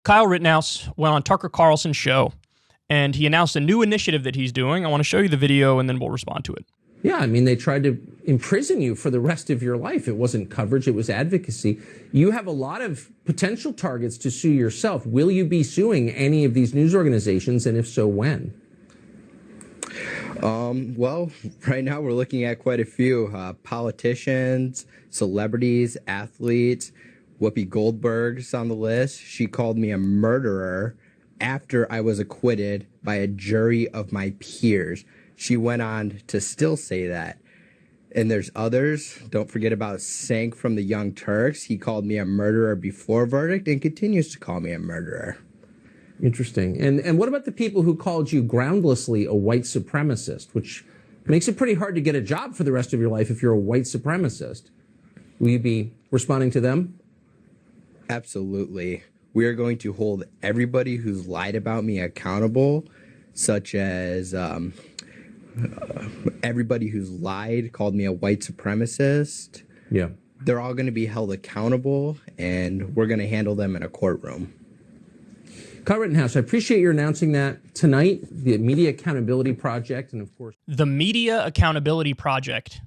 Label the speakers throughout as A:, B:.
A: Kyle Rittenhouse went on Tucker Carlson's show, and he announced a new initiative that he's doing. I want to show you the video, and then we'll respond to it.
B: Yeah, I mean, they tried to imprison you for the rest of your life. It wasn't coverage, it was advocacy. You have a lot of potential targets to sue yourself. Will you be suing any of these news organizations, and if so, when?
C: Well, right now we're looking at quite a few politicians, celebrities, athletes. Whoopi Goldberg's on the list. She called me a murderer after I was acquitted by a jury of my peers. She went on to still say that. And there's others. Don't forget about Cenk from the Young Turks. He called me a murderer before verdict and continues to call me a murderer.
B: Interesting. And what about the people who called you groundlessly a white supremacist, which makes it pretty hard to get a job for the rest of your life if you're a white supremacist? Will you be responding to them?
C: Absolutely. We are going to hold everybody who's lied about me accountable, such as everybody who's lied, called me a white supremacist.
B: Yeah.
C: They're all going to be held accountable, and we're going to handle them in a courtroom.
B: Kyle Rittenhouse, I appreciate you announcing that tonight, the Media Accountability Project, and of course...
A: The Media Accountability Project.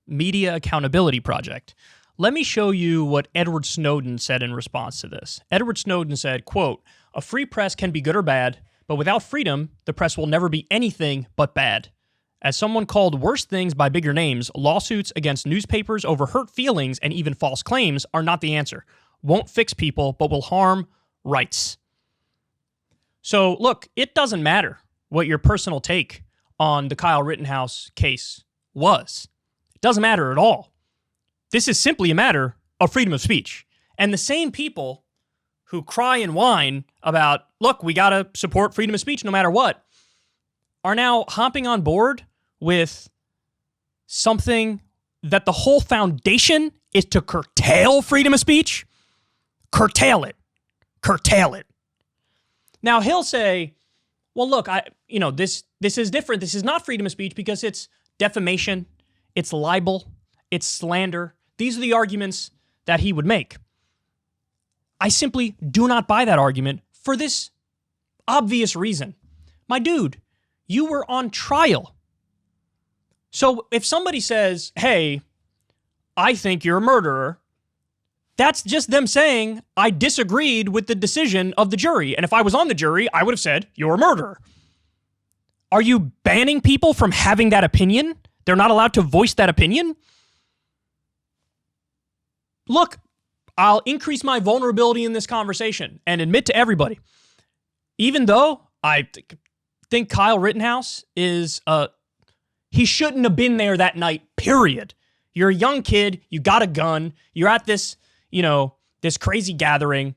A: Media Accountability Project. Let me show you what Edward Snowden said in response to this. Edward Snowden said, quote, "A free press can be good or bad, but without freedom, the press will never be anything but bad. As someone called worse things by bigger names, lawsuits against newspapers over hurt feelings and even false claims are not the answer. Won't fix people, but will harm rights." So, look, it doesn't matter what your personal take on the Kyle Rittenhouse case was. It doesn't matter at all. This is simply a matter of freedom of speech. And the same people who cry and whine about, look, we got to support freedom of speech no matter what, are now hopping on board with something that the whole foundation is to curtail freedom of speech. Curtail it. Curtail it. Now, he'll say, well, look, this is different. This is not freedom of speech because it's defamation, it's libel, it's slander. These are the arguments that he would make. I simply do not buy that argument for this obvious reason. My dude, you were on trial. So if somebody says, hey, I think you're a murderer, that's just them saying, I disagreed with the decision of the jury. And if I was on the jury, I would have said, you're a murderer. Are you banning people from having that opinion? They're not allowed to voice that opinion? Look, I'll increase my vulnerability in this conversation and admit to everybody, even though I think Kyle Rittenhouse is, he shouldn't have been there that night, period. You're a young kid, you got a gun, you're at this, this crazy gathering.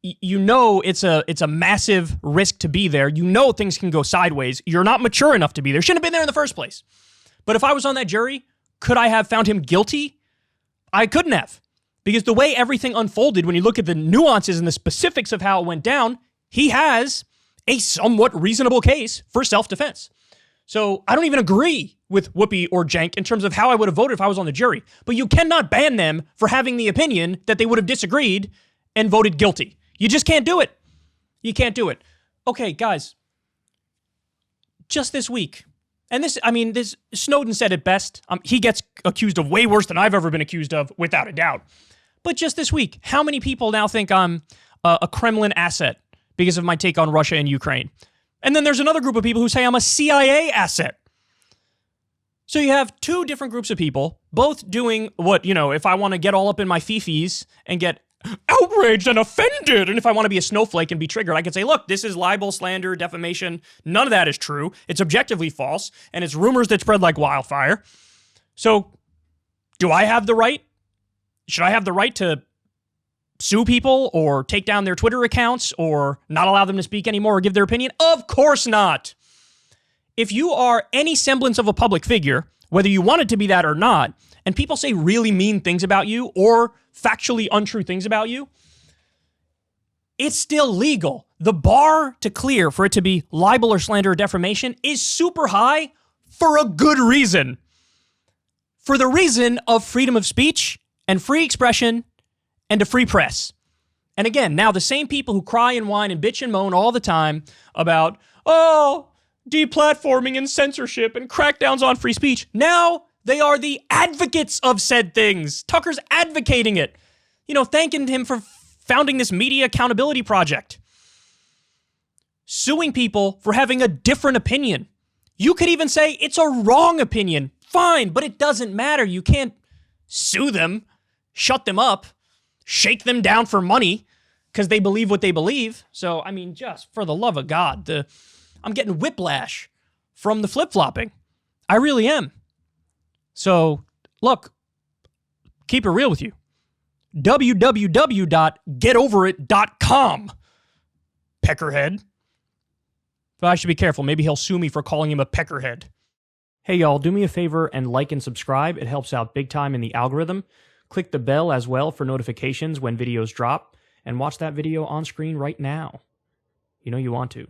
A: You know it's a massive risk to be there. You know things can go sideways. You're not mature enough to be there. Shouldn't have been there in the first place. But if I was on that jury, could I have found him guilty? I couldn't have. Because the way everything unfolded, when you look at the nuances and the specifics of how it went down, he has a somewhat reasonable case for self-defense. So I don't even agree with Whoopi or Cenk in terms of how I would have voted if I was on the jury. But you cannot ban them for having the opinion that they would have disagreed and voted guilty. You just can't do it. You can't do it. Okay, guys, just this week, and this Snowden said it best. He gets accused of way worse than I've ever been accused of, without a doubt. But just this week, how many people now think I'm a Kremlin asset because of my take on Russia and Ukraine? And then there's another group of people who say I'm a CIA asset. So you have two different groups of people, both doing what, if I want to get all up in my fifis and get outraged and offended, and if I want to be a snowflake and be triggered, I can say, look, this is libel, slander, defamation. None of that is true. It's objectively false, and it's rumors that spread like wildfire. So do I have the right? Should I have the right to sue people or take down their Twitter accounts or not allow them to speak anymore or give their opinion? Of course not. If you are any semblance of a public figure, whether you want it to be that or not, and people say really mean things about you or factually untrue things about you, it's still legal. The bar to clear for it to be libel or slander or defamation is super high for a good reason. For the reason of freedom of speech and free expression and a free press. And again, now the same people who cry and whine and bitch and moan all the time about, oh, deplatforming and censorship and crackdowns on free speech, now they are the advocates of said things. Tucker's advocating it. You know, thanking him for founding this media accountability project. Suing people for having a different opinion. You could even say it's a wrong opinion. Fine, but it doesn't matter. You can't sue them, shut them up, shake them down for money because they believe what they believe. So, I mean, just for the love of God, I'm getting whiplash from the flip-flopping. I really am. So, look, keep it real with you. www.getoverit.com, peckerhead. But I should be careful. Maybe he'll sue me for calling him a peckerhead. Hey, y'all, do me a favor and like and subscribe. It helps out big time in the algorithm. Click the bell as well for notifications when videos drop. And watch that video on screen right now. You know you want to.